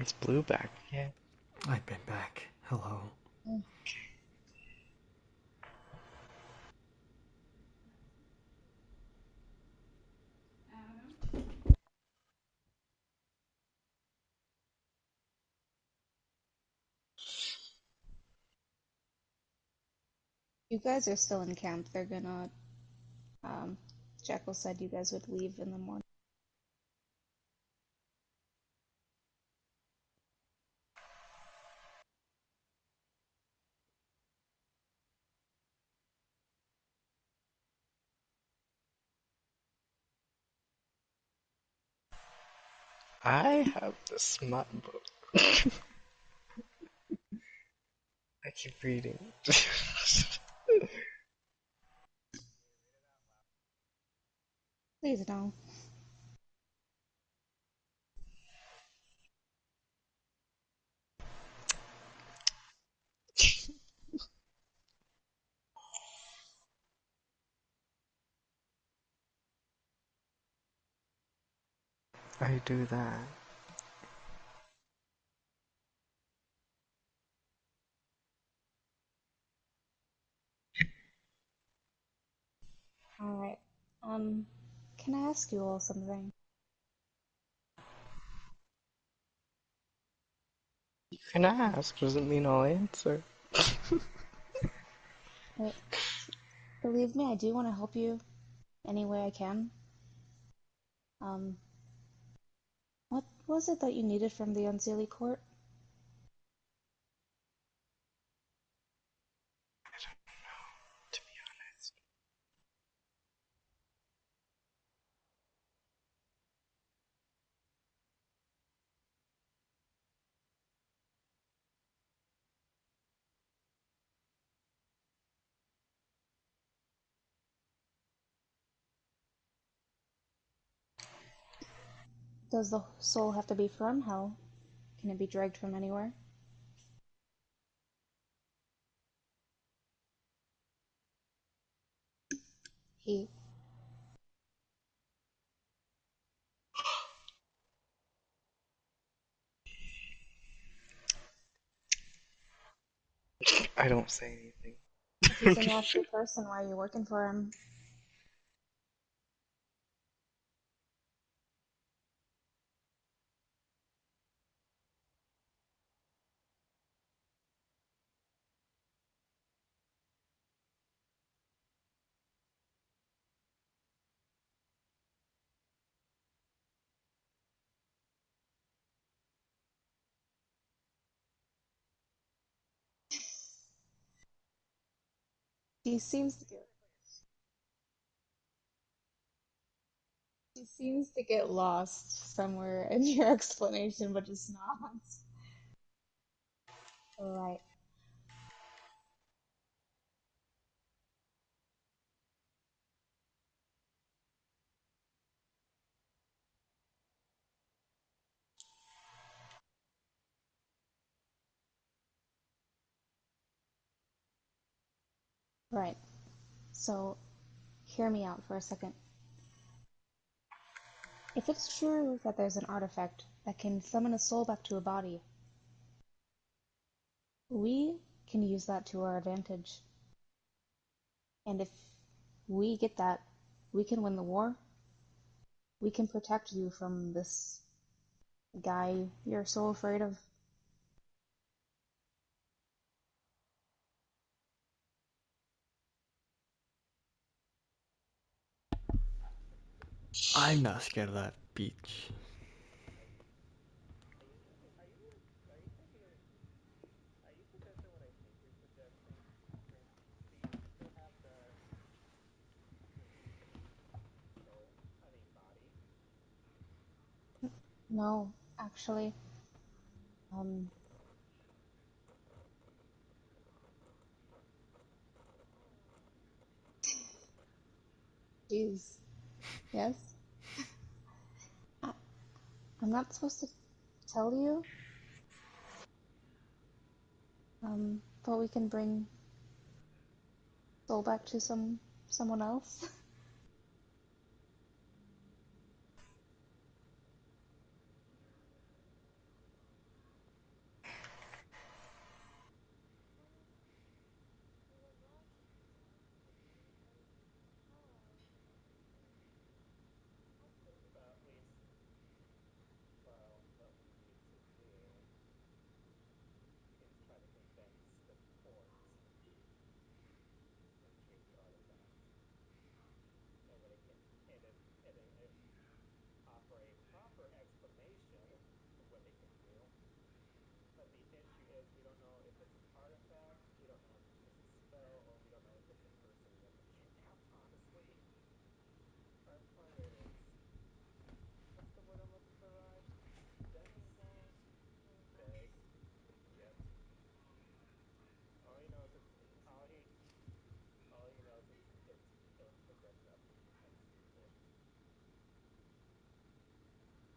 It's Blue back. Yeah. I've been back. Hello. Mm. You guys are still in camp. They're gonna, um, Jekyll said you guys would leave in the morning. I have the smart book. I keep reading. Please no. I do that. Alright. Can I ask you all something? You can ask, doesn't mean I'll answer. Wait, believe me, I do want to help you any way I can. Um, what was it that you needed from the Unseelie Court? I don't know, to be honest. Does the soul have to be from hell? Can it be dragged from anywhere? He. I don't say If he's a anything. nasty person, why are you working for him? He seems to get He seems to get lost somewhere in your explanation, but just not. Right, right. So, hear me out for a second. If it's true that there's an artifact that can summon a soul back to a body, we can use that to our advantage. And if we get that, we can win the war. We can protect you from this guy you're so afraid of. I'm not scared of that beach. No, actually, um, jeez. Yes? I, I'm not supposed to tell you, but we can bring soul back to someone else.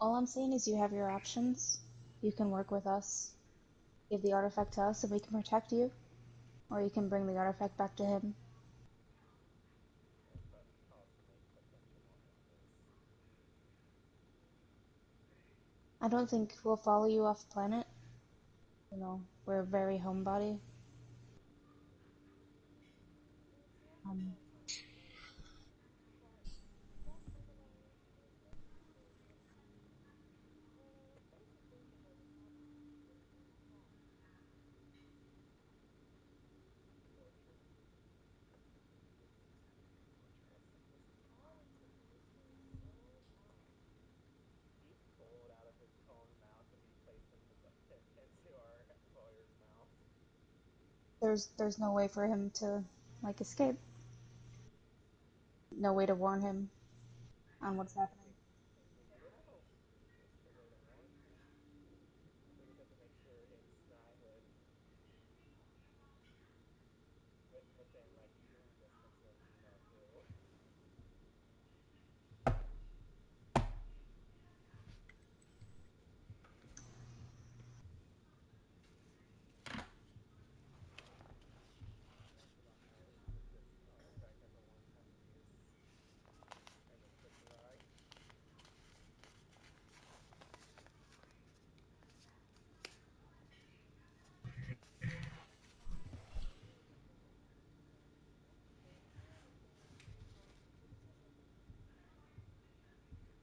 All I'm saying is you have your options. You can work with us, give the artifact to us, and we can protect you, or you can bring the artifact back to him. I don't think we'll follow you off planet. We're a very homebody. Um, there's no way for him to like escape. No way to warn him on what's happening.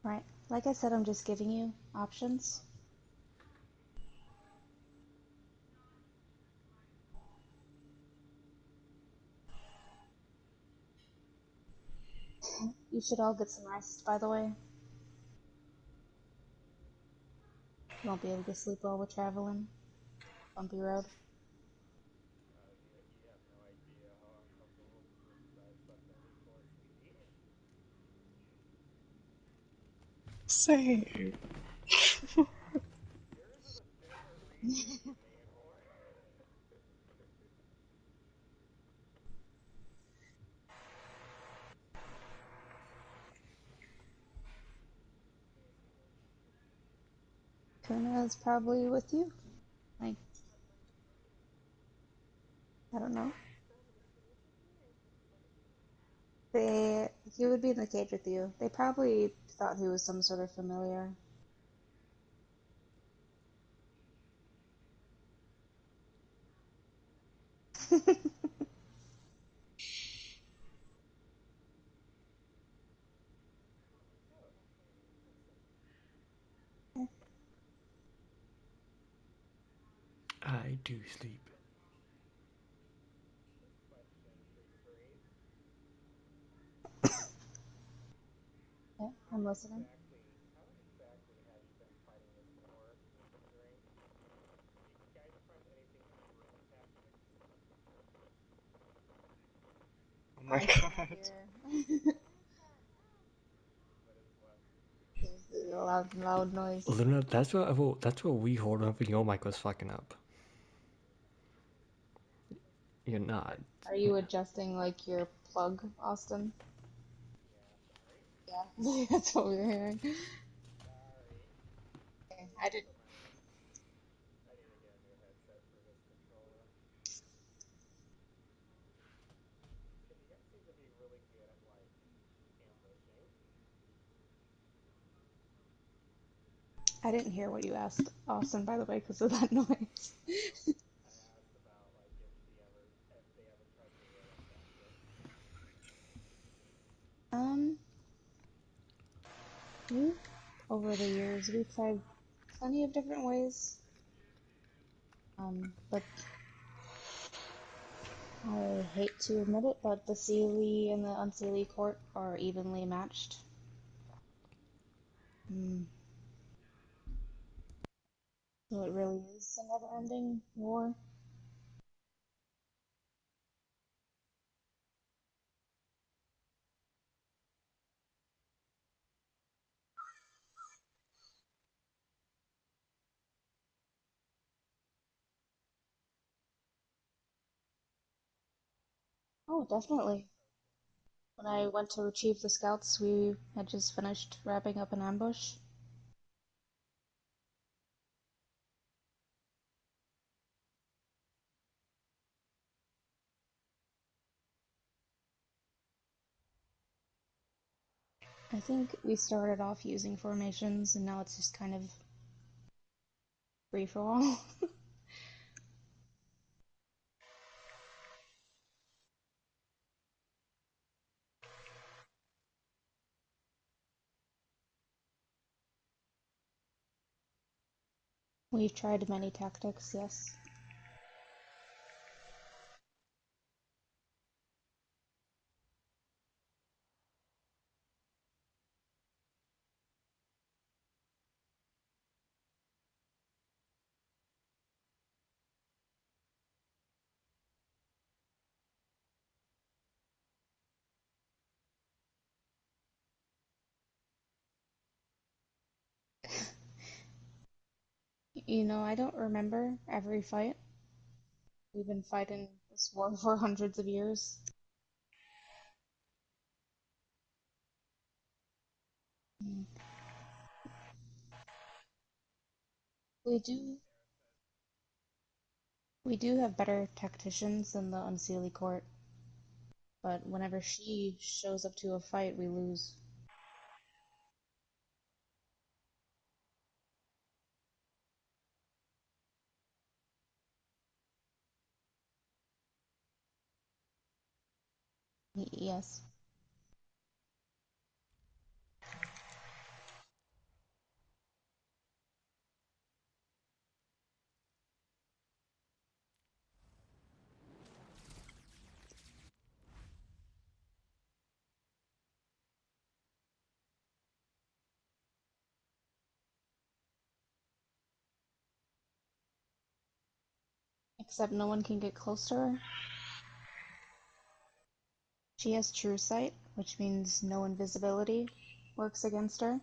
Right. Like I said, I'm just giving you options. You should all get some rest, by the way. You won't be able to sleep while we're traveling. Bumpy road. Same. Tuna is probably with you. Like, I don't know. He would be in the cage with you. They probably thought he was some sort of familiar. I do sleep. Yeah, I'm listening. Oh my I cannot god. hear. There's a loud noise. Luna, that's what we heard when your mic was fucking up. You're not. Are you adjusting like your plug, Austin? Yeah, that's what we were hearing. Okay, I did. I didn't hear what you asked, Austin, by the way, because of that noise. Um, we over the years we've tried plenty of different ways. But I hate to admit it, but the Seelie and the Unseelie court are evenly matched. Mm. So it really is a never-ending war. Oh, definitely. When I went to retrieve the scouts, we had just finished wrapping up an ambush. I think we started off using formations and now it's just kind of free for all. We've tried many tactics, yes. You know, I don't remember every fight. We've been fighting this war for hundreds of years. Mm. We do we do have better tacticians than the Unseelie Court, but whenever she shows up to a fight, we lose. Yes. Except no one can get close to her. She has true sight, which means no invisibility works against her.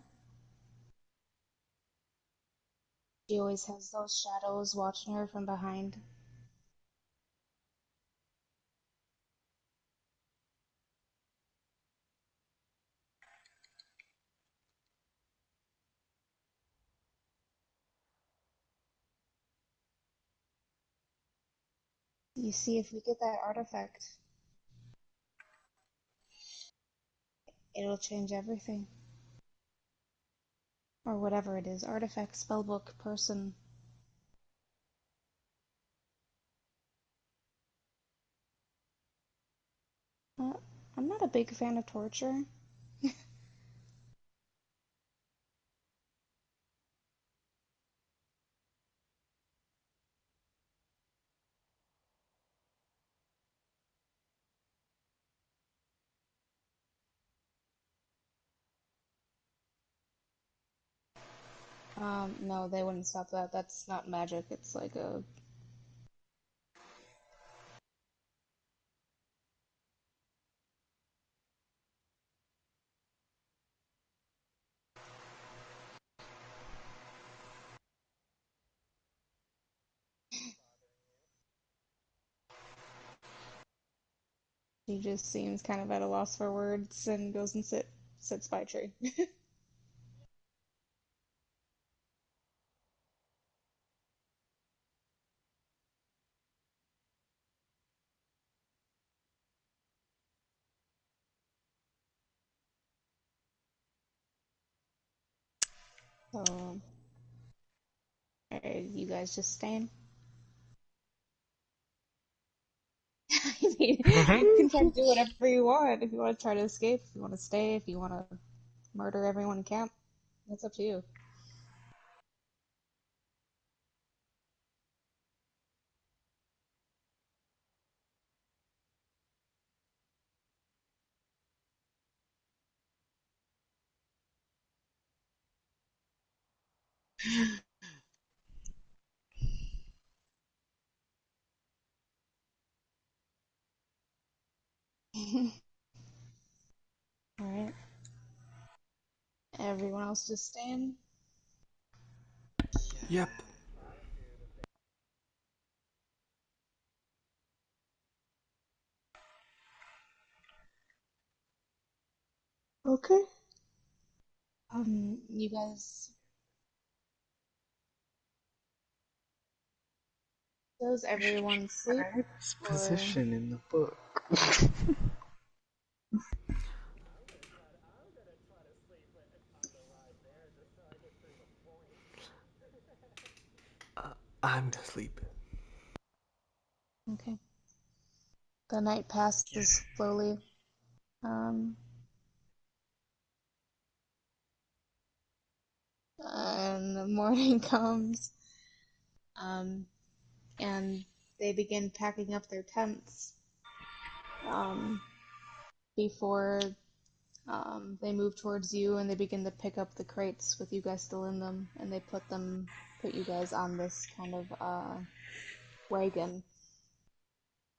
She always has those shadows watching her from behind. You see, if we get that artifact, it'll change everything. Or whatever it is, artifact, spellbook, person. Uh, I'm not a big fan of torture. No, they wouldn't stop that. That's not magic. It's like a. He just seems kind of at a loss for words and goes and sits by a tree. So, are you guys just staying? I mean, you can try to do whatever you want. If you want to try to escape, if you want to stay, if you want to murder everyone in camp, that's up to you. Alright. Everyone else just staying? Yep. Okay. You guys, does everyone sleep? Describes Or position in the book. I'm asleep. Okay. The night Yeah. passes slowly. Um, and the morning comes. Um, and they begin packing up their tents. Um, before they move towards you, and they begin to pick up the crates with you guys still in them, and they put you guys on this kind of wagon.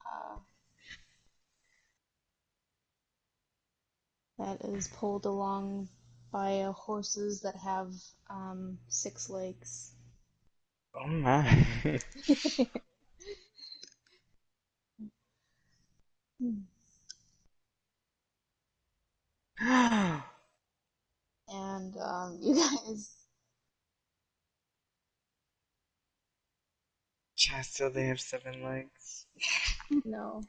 Uh, that is pulled along by horses that have 6 legs. Oh my. And you guys, Chad, still they have 7 legs. no,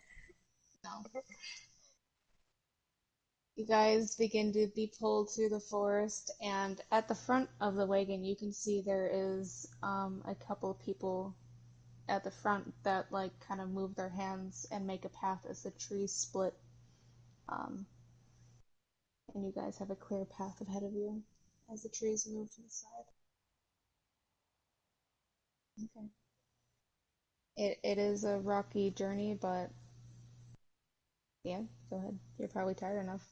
no. You guys begin to be pulled through the forest, and at the front of the wagon, you can see there is a couple people at the front that like kind of move their hands and make a path as the trees split. Um, and you guys have a clear path ahead of you as the trees move to the side. Okay. It is a rocky journey, but yeah, go ahead. You're probably tired enough.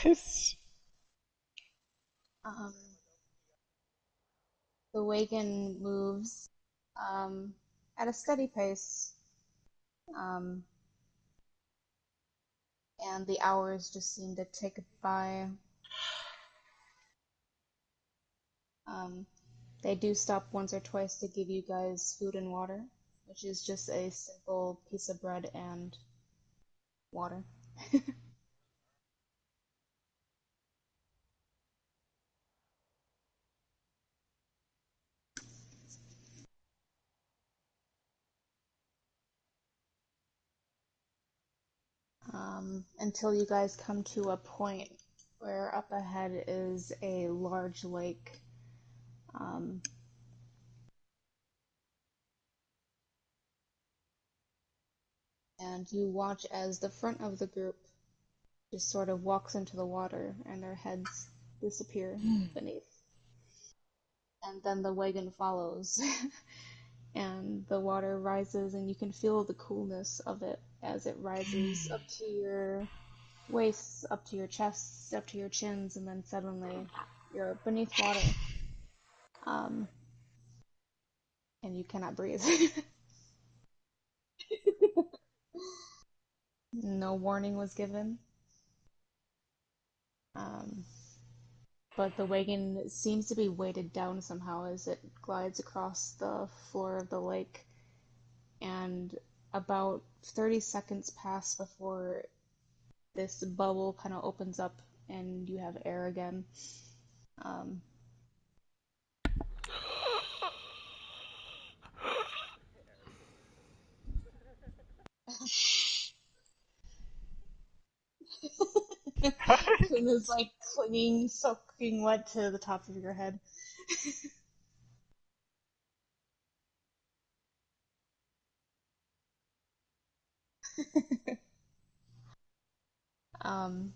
Guys. Um, the wagon moves um, at a steady pace, um, and the hours just seem to tick by. Um, they do stop once or twice to give you guys food and water, which is just a simple piece of bread and water. Until you guys come to a point where up ahead is a large lake. Um, and you watch as the front of the group just sort of walks into the water and their heads disappear beneath. And then the wagon follows, and the water rises, and you can feel the coolness of it as it rises up to your waists, up to your chests, up to your chins, and then suddenly you're beneath water, um, and you cannot breathe. No warning was given, um, but the wagon seems to be weighted down somehow as it glides across the floor of the lake, and about 30 seconds pass before this bubble kind of opens up and you have air again. Um, Kun is like clinging, soaking wet to the top of your head. um,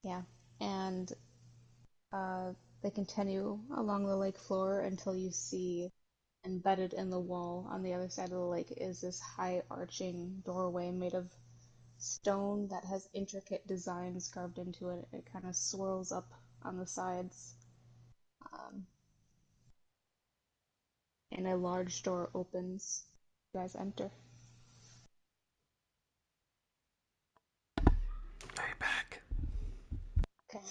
yeah, and uh, they continue along the lake floor until you see embedded in the wall on the other side of the lake is this high arching doorway made of stone that has intricate designs carved into it. It kind of swirls up on the sides. Um, and a large door opens. You guys enter. Are you back? Okay.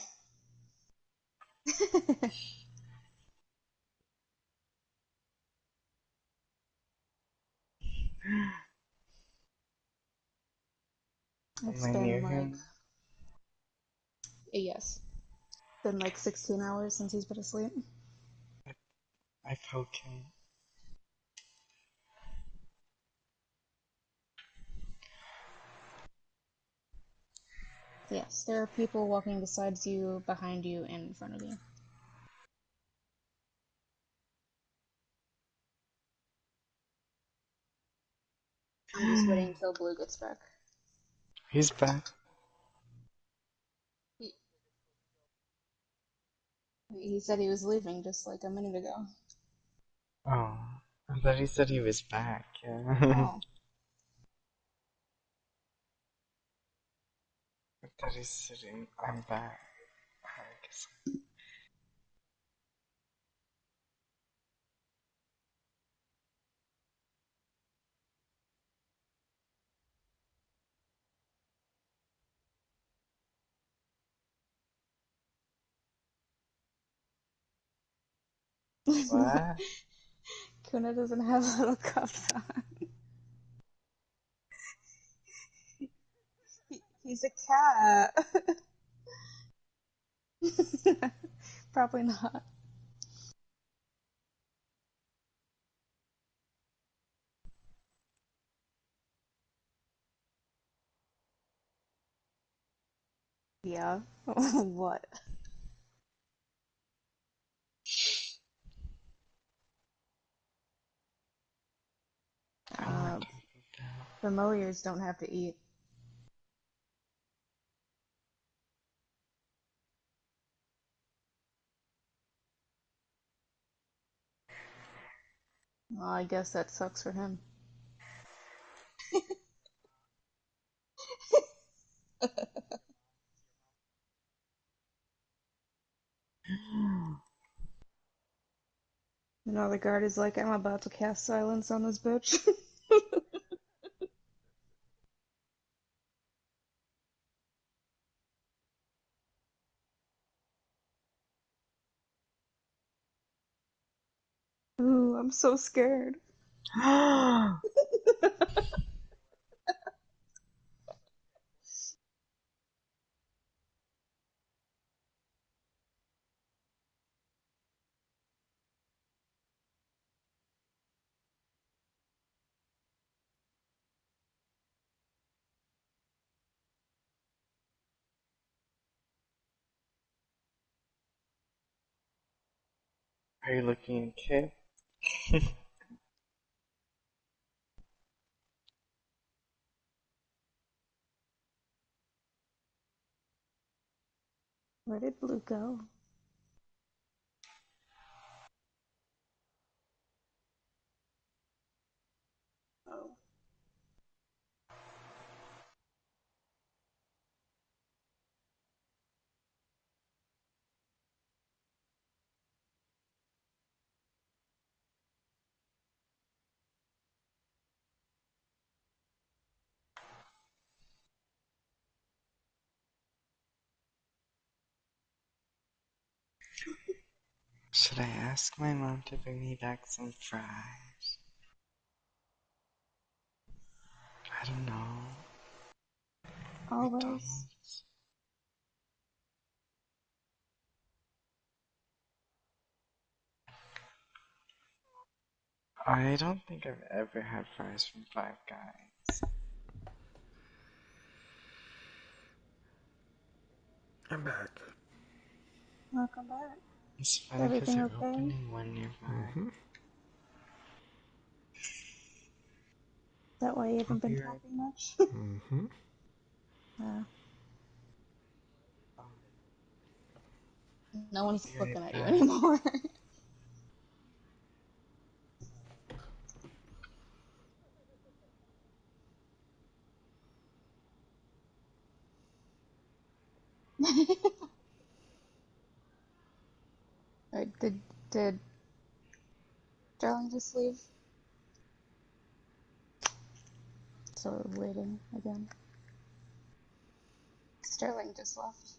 Am It's I been near like him? a yes. Been like 16 hours since he's been asleep. I poke him. Yes, there are people walking beside you, behind you, and in front of you. I'm just waiting until Blue gets back. He's back. He, he said he was leaving just like a minute ago. Oh, I thought he said he was back. Yeah. Oh. I thought he's sitting. I'm back. I guess. What? Kuna doesn't have little cuffs on. He's a cat. Probably not. Yeah. What? I'm not talking down. The Moyers don't have to eat. Well, I guess that sucks for him. And now the guard is like, I'm about to cast silence on this bitch. Ooh, I'm so scared. Are you looking at Kip? Where did Blue go? Oh. Should I ask my mom to bring me back some fries? I don't know. Always. McDonald's? I don't think I've ever had fries from Five Guys. I'm back. Welcome back. It's Is funny because everything they're okay? opening one nearby. Mm-hmm. Is that why you I'll haven't been be right talking much? Mm-hmm. uh, back. no I'll one's be right looking at you back. anymore. Alright, did Darling just leave? So we're waiting again. Sterling just left.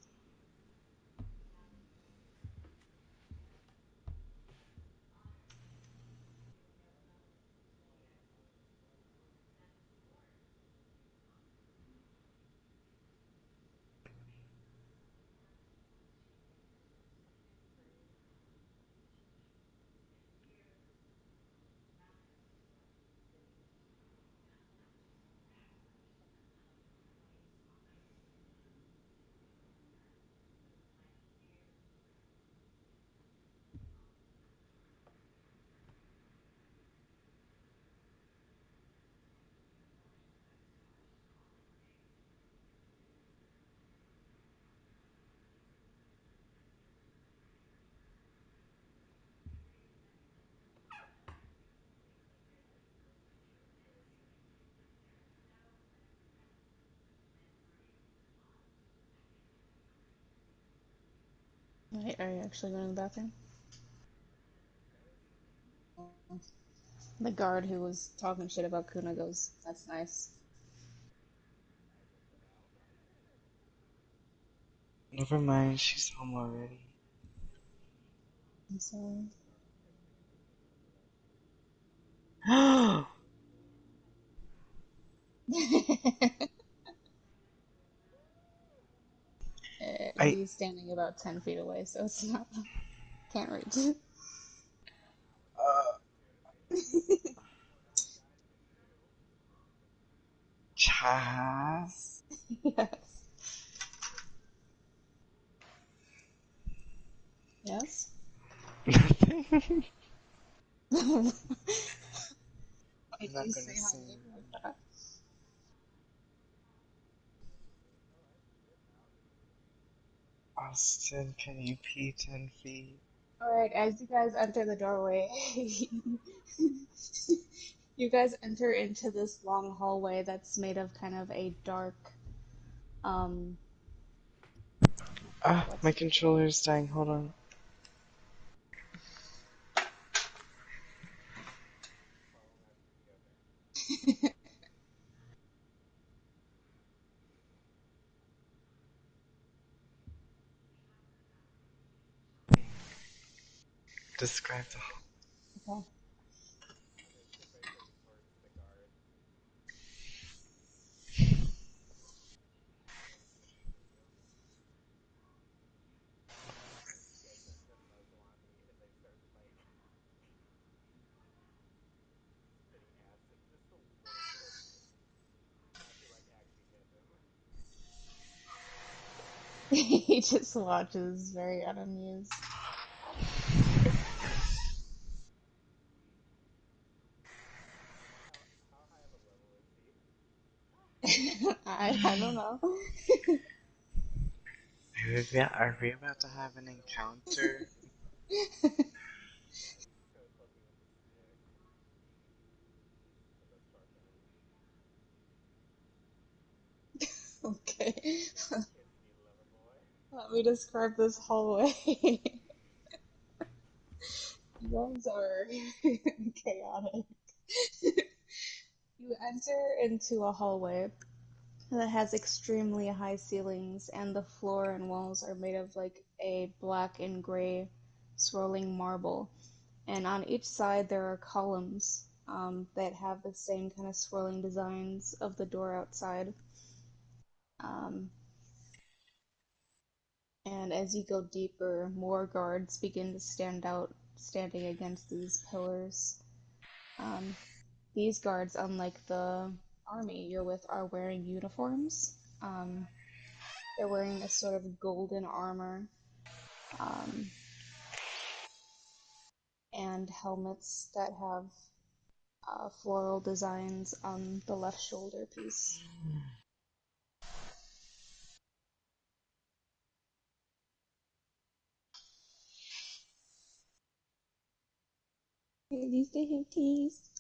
Wait, are you actually going to the bathroom? The guard who was talking shit about Kuna goes, "That's nice." Never mind, she's home already. I'm sorry. I He's standing about 10 feet away, so it's not. Can't reach. Chas. Yes. Yes? Nothing. Why I'm do not you gonna say my say name anything. like that? Austin, can you pee 10 feet? Alright, as you guys enter the doorway, you guys enter into this long hallway that's made of kind of a dark, um, Ah, what's my it controller's dying. Hold on. Describe the called? He just watches, very unamused. I don't know. Are we about to have an encounter? Okay. Let me describe this hallway. You guys are chaotic. You enter into a hallway that has extremely high ceilings, and the floor and walls are made of like a black and gray swirling marble. And on each side, there are columns that have the same kind of swirling designs of the door outside. Um, and as you go deeper, more guards begin to stand out, standing against these pillars. Um, these guards, unlike the army you're with, are wearing uniforms. They're wearing this sort of golden armor um, and helmets that have floral designs on the left shoulder piece. At least they have teeth.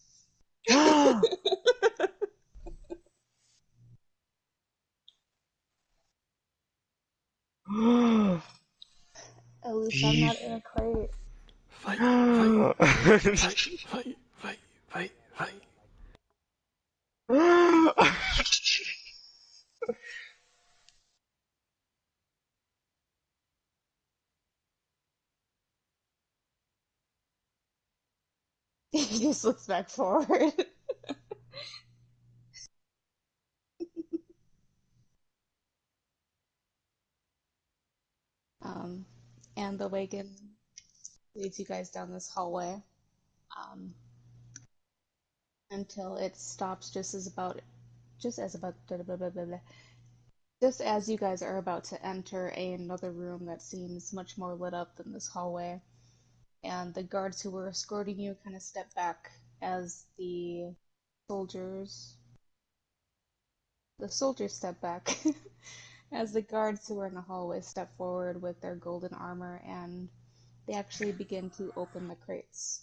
At least I'm not Eve. in a crate. Fight, fight, fight, fight, fight, fight, fight. He just looks back forward. um, and the wagon leads you guys down this hallway um, until it stops just as about blah, blah, blah, blah, blah. Just as you guys are about to enter another room that seems much more lit up than this hallway, and the guards who were escorting you kind of step back as soldiers the soldiers step back as the guards who are in the hallway step forward with their golden armor, and they actually begin to open the crates,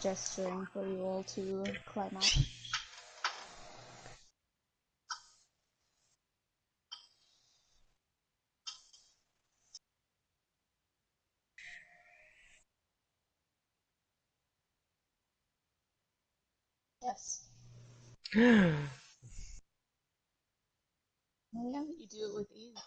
gesturing for you all to climb out. Yes. Oh, yeah, you do it with ease.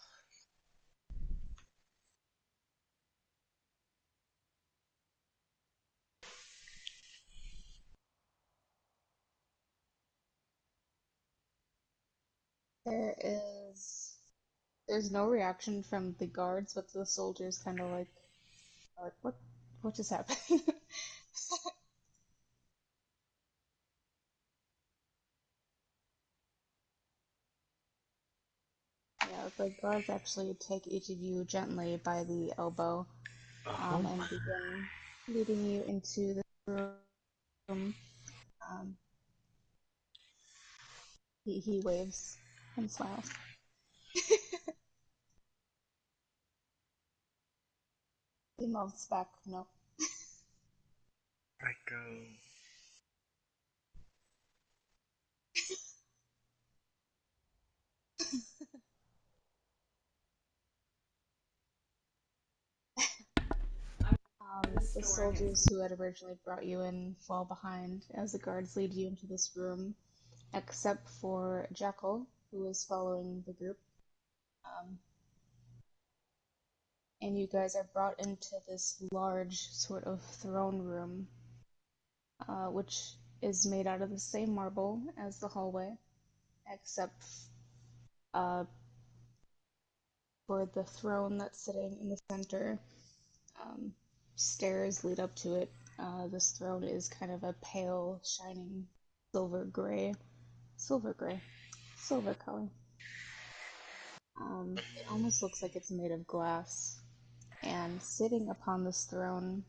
There is. There's no reaction from the guards, but the soldiers kind of like are like, what just happened? Yeah, the guards actually take each of you gently by the elbow, Oh and my. begin leading you into the room. Um, he waves and smiles. He mouths back, no. I go. The soldiers who had originally brought you in fall behind as the guards lead you into this room, except for Jekyll, who is following the group. Um, and you guys are brought into this large sort of throne room, which is made out of the same marble as the hallway, except uh, for the throne that's sitting in the center. Um, Stairs lead up to it. This throne is kind of a pale, shining silver gray, silver gray, silver color. It almost looks like it's made of glass. And sitting upon this throne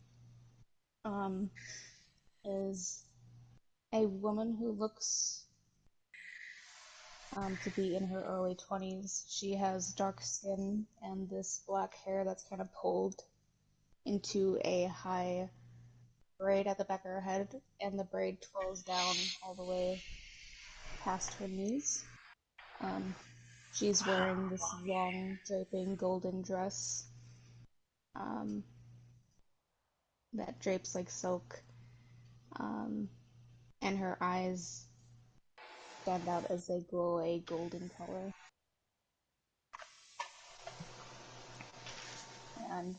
um, is a woman who looks to be in her early 20s. She has dark skin and this black hair that's kind of pulled into a high braid at the back of her head, and the braid twirls down all the way past her knees. Um, she's wearing this long, draping golden dress um, that drapes like silk, um, and her eyes stand out as they glow a golden color. And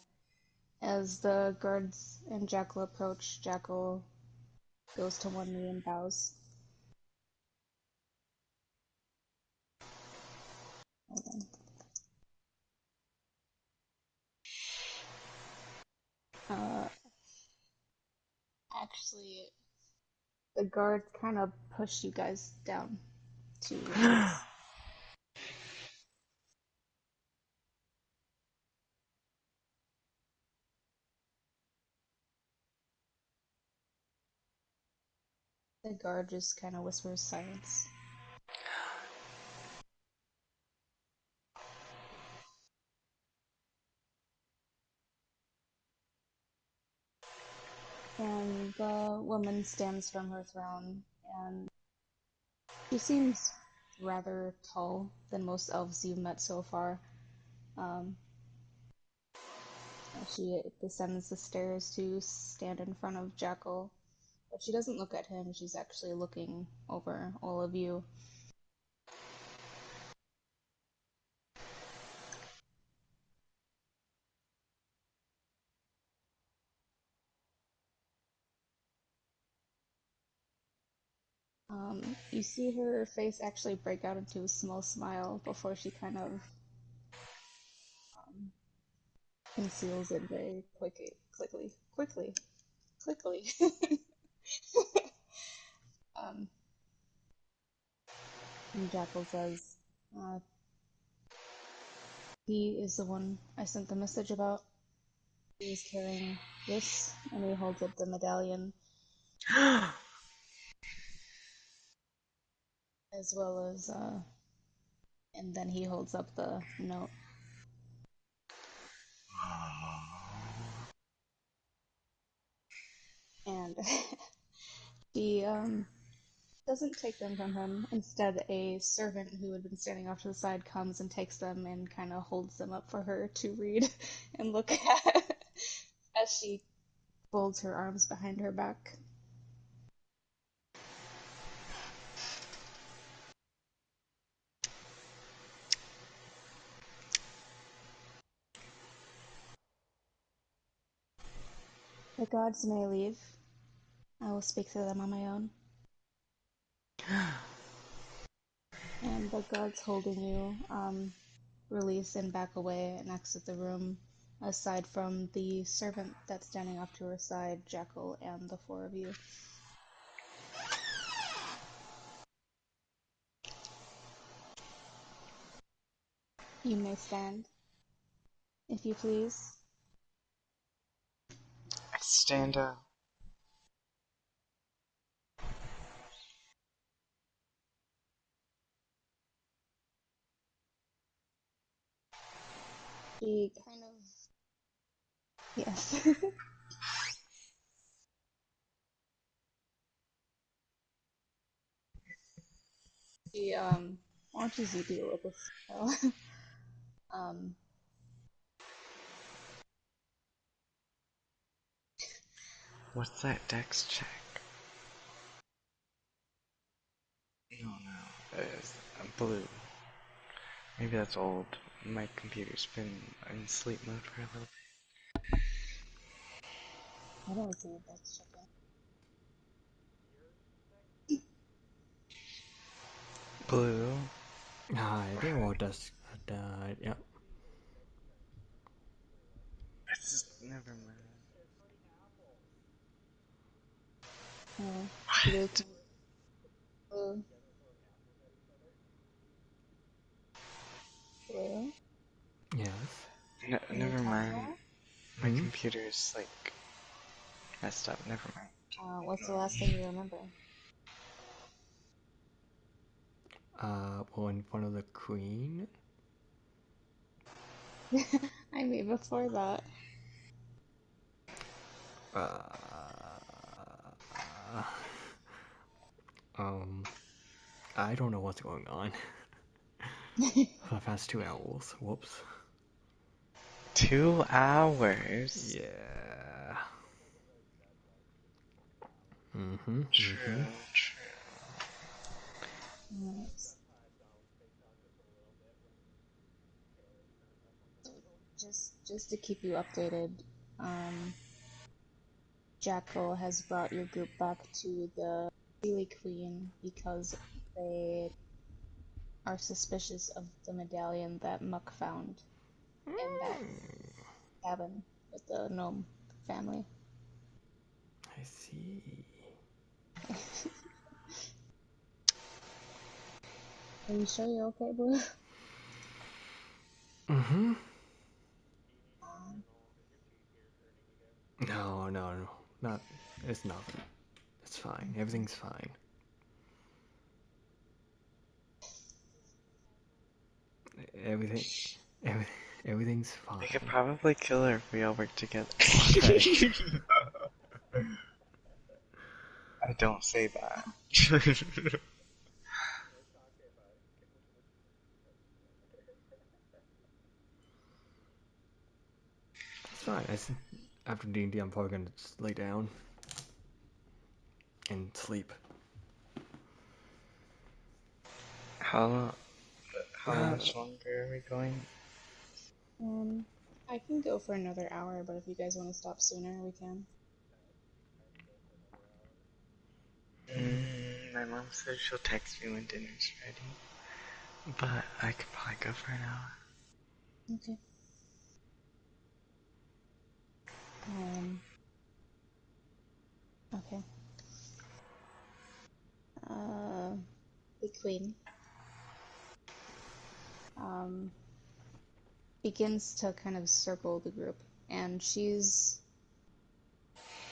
as the guards and Jackal approach, Jackal goes to one knee and bows. Okay. Uh, Actually, the guards kind of push you guys down to your seats. The guard just kind of whispers silence. And the woman stands from her throne, and she seems rather tall than most elves you've met so far. Um, she descends the stairs to stand in front of Jackal, but she doesn't look at him, she's actually looking over all of you. You see her face actually break out into a small smile before she kind of um, conceals it very quickly. um, and Jackal says, uh, he is the one I sent the message about. He is carrying this, and he holds up the medallion, as well as, and then he holds up the note. And he, doesn't take them from him. Instead, a servant who had been standing off to the side comes and takes them and kind of holds them up for her to read and look at as she folds her arms behind her back. The gods may leave. I will speak to them on my own. And the guards holding you release and back away and exit the room, aside from the servant that's standing off to her side, Jekyll, and the four of you. You may stand, if you please. I stand up. She kind of... Yes. She, watches you do it with a smile. um, What's that dex check? No. It's blue. Maybe that's old. My computer's been in sleep mode for a little I don't see a dex check bit. Blue. I think what does yeah. Never mind. Oh, blue What? can... Blue. Blue? Yes. Can you Never tell me mind. that? My Hmm? computer's like messed up. Never mind. What's the last thing you remember? Well, in front of the queen. I mean, before that. Uh, um, I don't know what's going on. I've had 2 owls. Whoops. 2 hours. Yeah. Mm-hmm. Mm-hmm. True, true. Alright. So just to keep you updated, um, Jackal has brought your group back to the Sealy Queen because they are suspicious of the medallion that Muck found in that cabin with the gnome family. I see. Are you sure you're okay, Blue? Mm-hmm. Um, No, no, no. Not. It's nothing. It's fine. Everything's fine. Everything. Every, everything's We could fine. probably kill her if we all work together. Okay. I don't say that. It's fine. After D&D, I'm probably gonna just lay down and sleep. how how Uh, much longer are we going? um, I can go for another hour, but if you guys want to stop sooner, we can. My mom said she'll text me when dinner's ready, but I could probably go for an hour. Okay. Um, okay. Uh, the queen, um, begins to kind of circle the group, and she's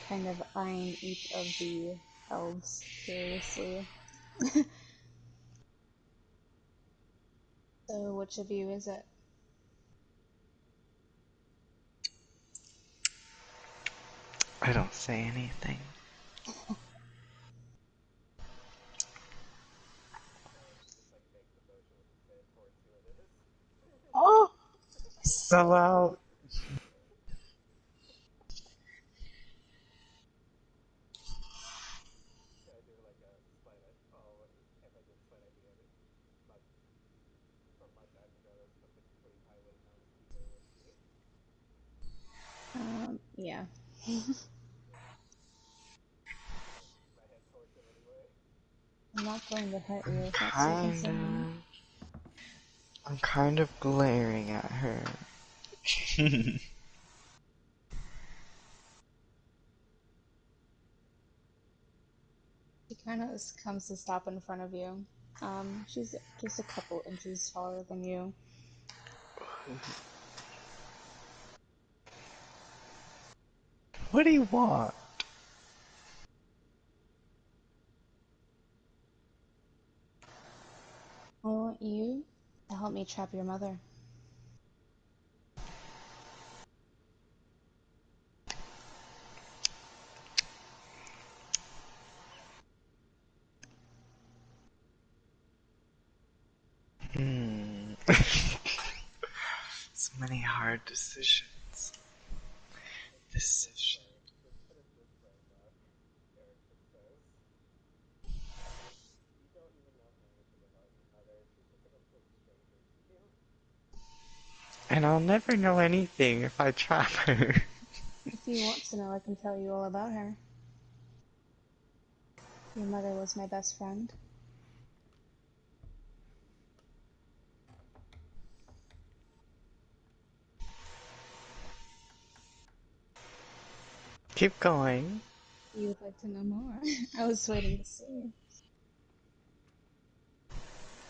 kind of eyeing each of the elves curiously. So, which of you is it? I don't say anything. Oh, so out. Yeah. I'm not going to hurt you if that's your concern. Kinda. I'm kind of glaring at her. She kind of comes to stop in front of you. She's just a couple inches taller than you. What do you want? I want you to help me trap your mother. Hmm. So many hard decisions. Decision. And I'll never know anything if I trap her. If you want to know, I can tell you all about her. Your mother was my best friend. Keep going. You would like to know more? I was waiting to see.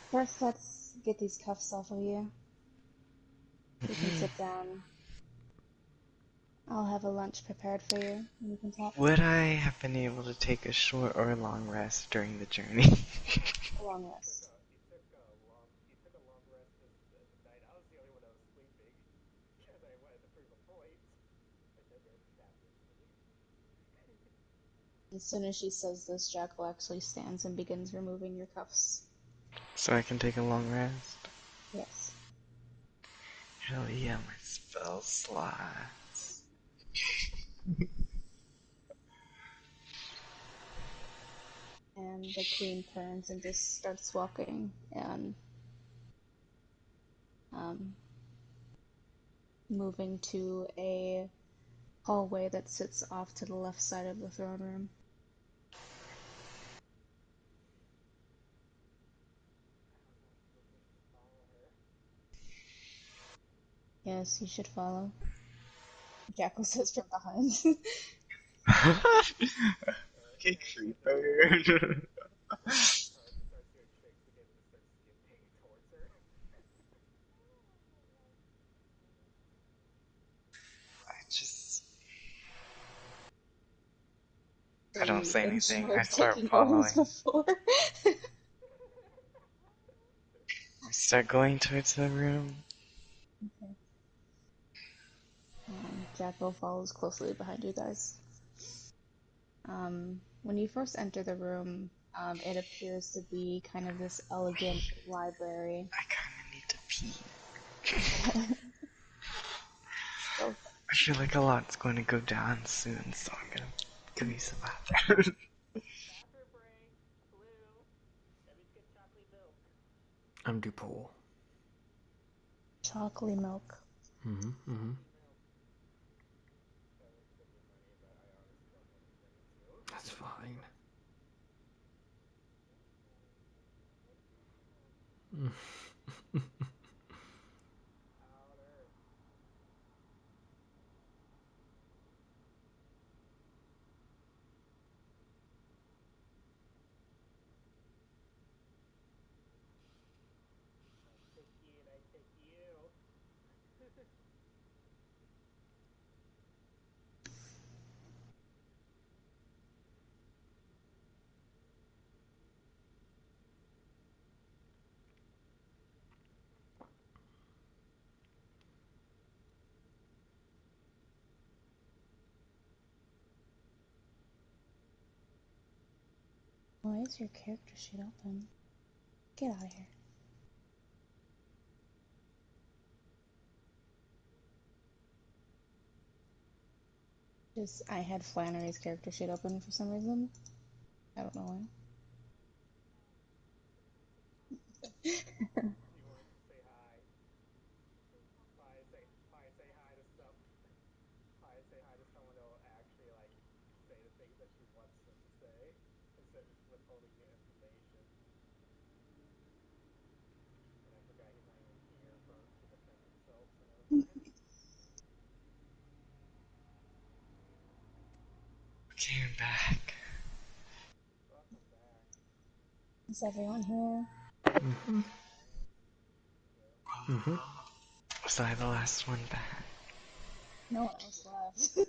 First, let's get these cuffs off of you. You can sit down. I'll have a lunch prepared for you, and you can talk. Would I have been able to take a short or long rest during the journey? A long rest. As soon as she says this, Jackal actually stands and begins removing your cuffs. So I can take a long rest? Yes. Hell yeah, my spell slots. And the queen turns and just starts walking and um, moving to a hallway that sits off to the left side of the throne room. Yes, you should follow. Jackal says from behind. Okay, creeper. I just. So I don't you say anything. enjoy I start taking orders following. before? I start going towards the room. Okay. Jackal follows closely behind you guys. When you first enter the room, it appears to be kind of this elegant library. I kinda need to pee. So, I feel like a lot's going to go down soon, so I'm gonna go use the bathroom. I'm due pool. chocolate milk. Mm-hmm. That's fine. Why is your character sheet open? Get out of here. Just, I had Flannery's character sheet open for some reason. I don't know why. Okay, I'm back. Is everyone here? Mm-hmm. Mm-hmm. Was I the last one back? No one else left.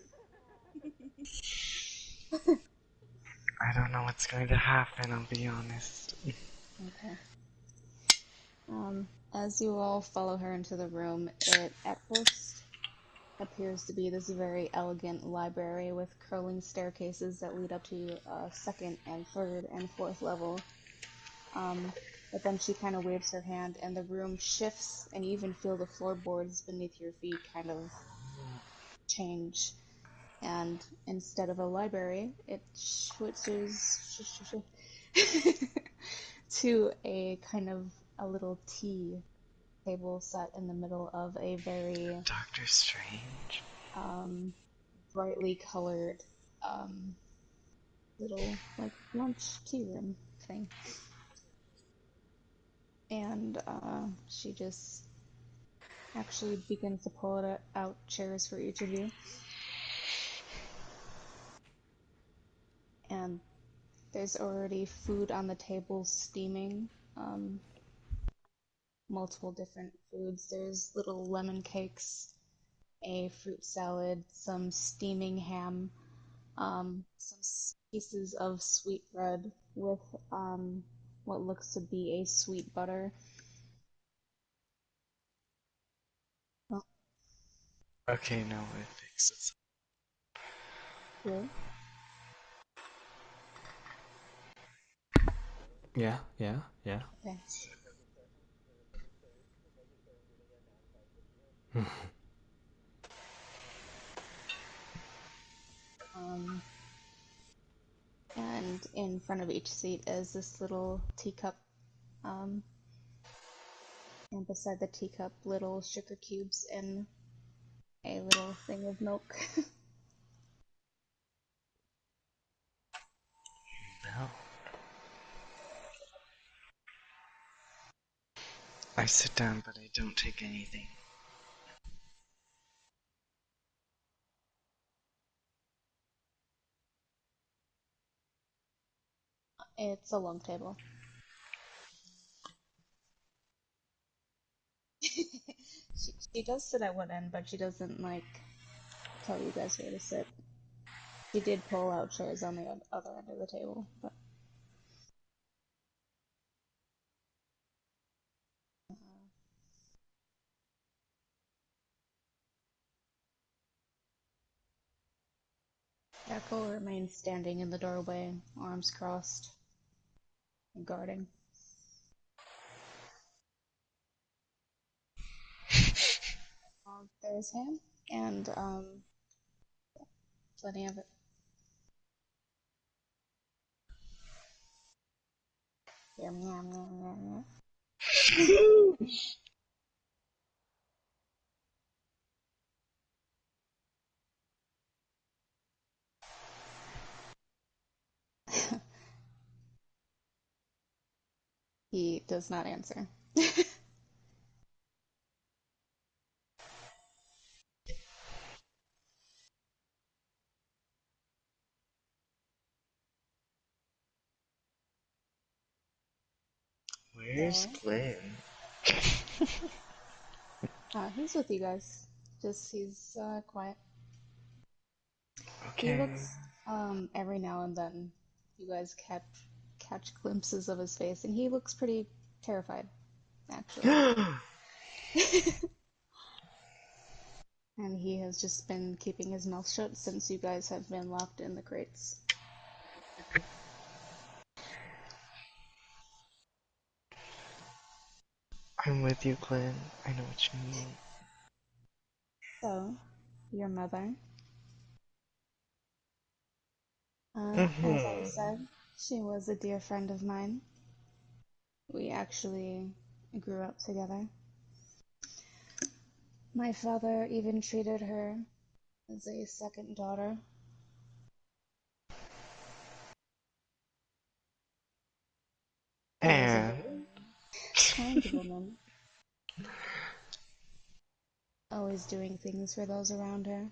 I don't know what's going to happen, I'll be honest. Okay. As you all follow her into the room, it at first appears to be this very elegant library with curling staircases that lead up to second and third and fourth level. But then she kind of waves her hand, and the room shifts, and you even feel the floorboards beneath your feet kind of change. And instead of a library, it switches to a kind of a little tea table set in the middle of a very Doctor Strange? brightly colored little like lunch tea room thing. And she just actually begins to pull out chairs for each of you. And there's already food on the table steaming. Multiple different foods. There's little lemon cakes, a fruit salad, some steaming ham, some pieces of sweet bread with what looks to be a sweet butter. Oh, Okay, no, it fixes. really? Yeah, yeah, yeah. Okay. Um, and in front of each seat is this little teacup. Um, and beside the teacup, little sugar cubes and a little thing of milk. No. I sit down, but I don't take anything. It's a long table. She does sit at one end, but she doesn't like tell you guys where to sit. She did pull out chairs on the other end of the table, but Jackal remains standing in the doorway, arms crossed, and guarding. There's him, and plenty of it. Yum, yum, yum, yum, yum. He does not answer. Where's So, Glenn? he's with you guys. Just he's quiet. He Okay. looks every now and then you guys catch glimpses of his face, and he looks pretty terrified, actually. And he has just been keeping his mouth shut since you guys have been locked in the crates. I'm with you, Glenn. I know what you mean. So, your mother, as I Mm-hmm. said, she was a dear friend of mine. We actually grew up together. My father even treated her as a second daughter. She was a And very kind woman, always doing things for those around her.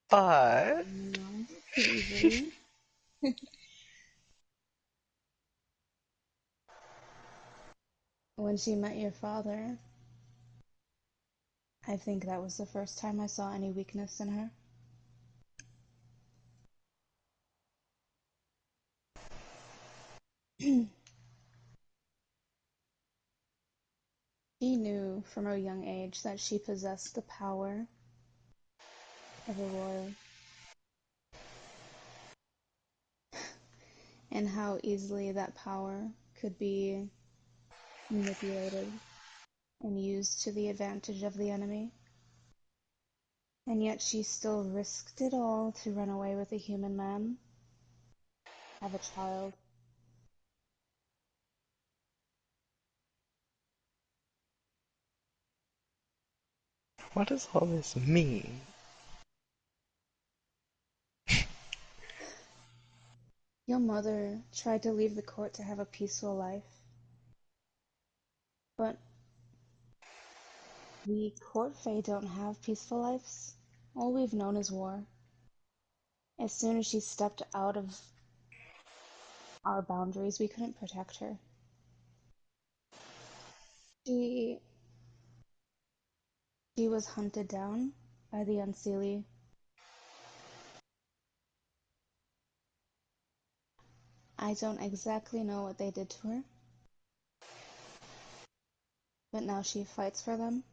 But No, easily. When she met your father, I think that was the first time I saw any weakness in her. She knew from a young age that she possessed the power of a royal, and how easily that power could be manipulated and used to the advantage of the enemy. And yet she still risked it all to run away with a human man, have a child. what does all this mean? Your mother tried to leave the court to have a peaceful life, but we court fae don't have peaceful lives. All we've known is war. As soon as she stepped out of our boundaries, we couldn't protect her. She she was hunted down by the Unseelie. I don't exactly know what they did to her, but now she fights for them.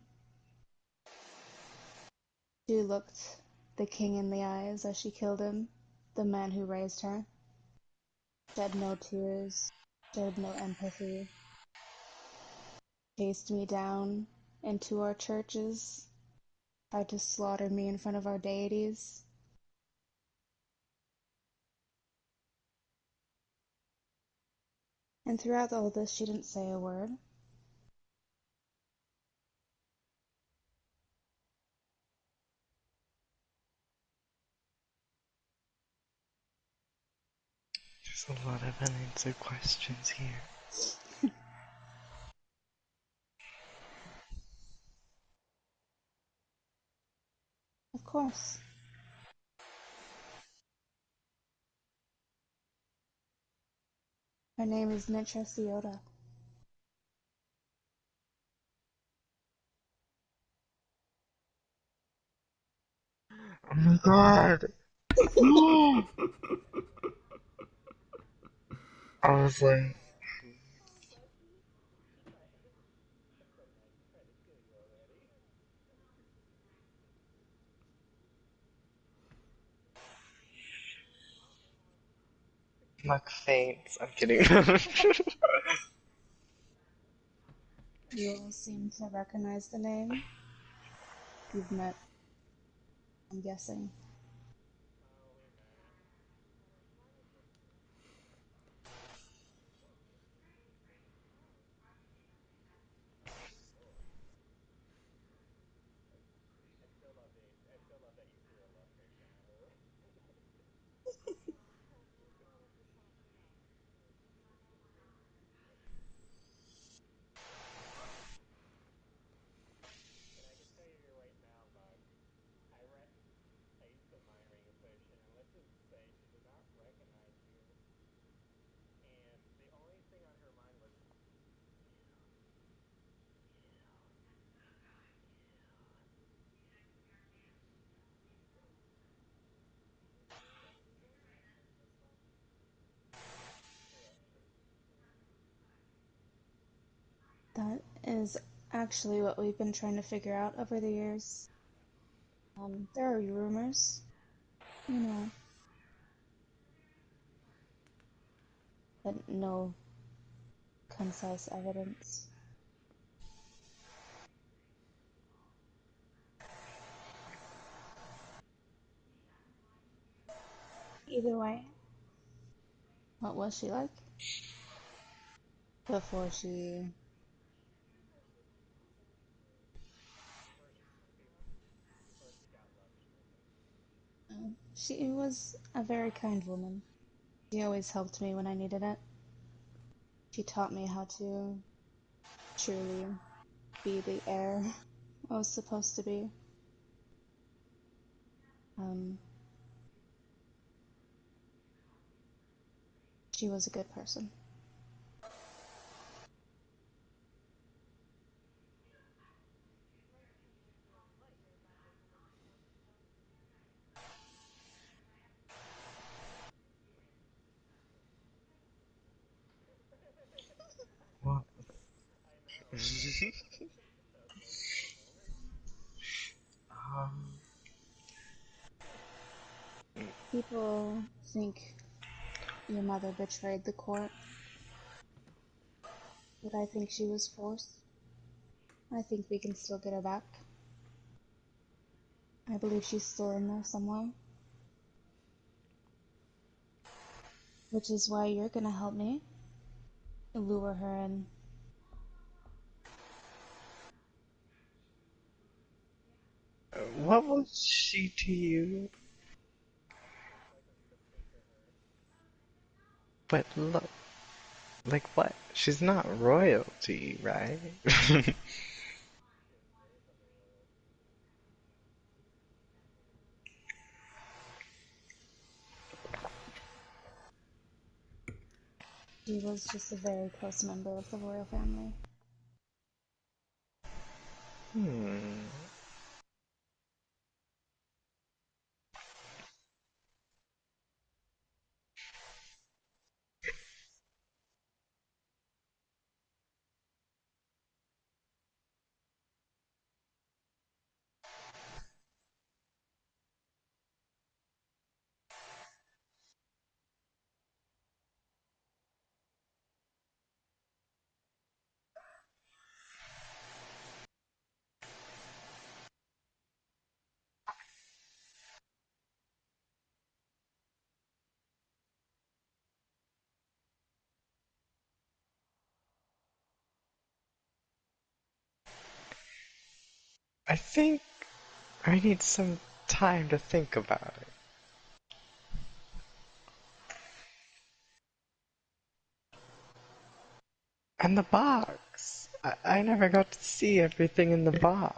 She looked the king in the eyes as she killed him, the man who raised her. Shed no tears, showed no empathy, chased me down into our churches, tried to slaughter me in front of our deities. And throughout all this, she didn't say a word. There's a lot of unanswered questions here. Of course. Her name is Mitra Siota. Oh my god! I was like, Muck faints. I'm kidding. You all seem to recognize the name. You've met, I'm guessing. That is actually what we've been trying to figure out over the years. There are rumors, you know, but no concise evidence. Either way, what was she like before she... She was a very kind woman. She always helped me when I needed it. She taught me how to truly be the heir I was supposed to be. She was a good person. What? um, People think your mother betrayed the court, but I think she was forced. I think we can still get her back. I believe she's still in there somewhere. Which is why you're gonna help me lure her in. what was she to you? But look, like what? She's not royalty, right? She was just a very close member of the royal family. Hmm. I think I need some time to think about it. And the box. I never got to see everything in the box.